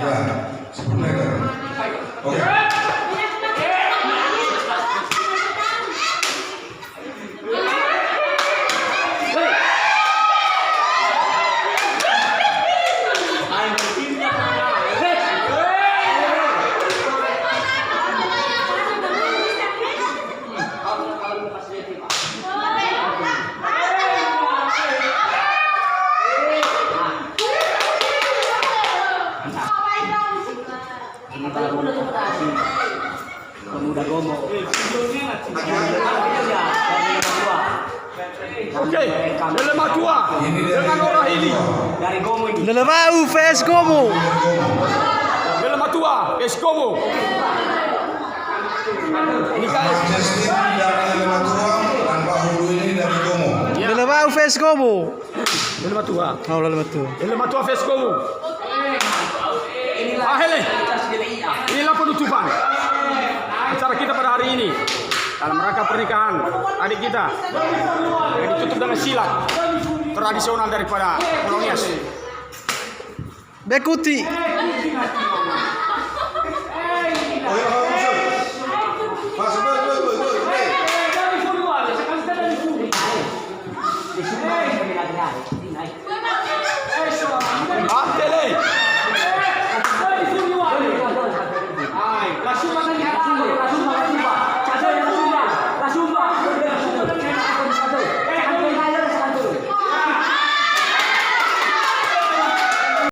10 meter. Oke. Pemuda Gomo. Oke, Delema Tua dengan orang ini Dari Gomo ini. Delemau vs Gomo. Delema Tua, es Gomo. Ini guys, Justin dari Lematua dan Pak Hulu ini dari Gomo. Delemau vs Gomo. Delema Tua. Oh, Delema Tua. Delema Tua es Gomo. Hele, inilah penutupan acara kita pada hari ini dalam rangka pernikahan adik kita yang ditutup dengan silat tradisional daripada Polonias. Bekuti.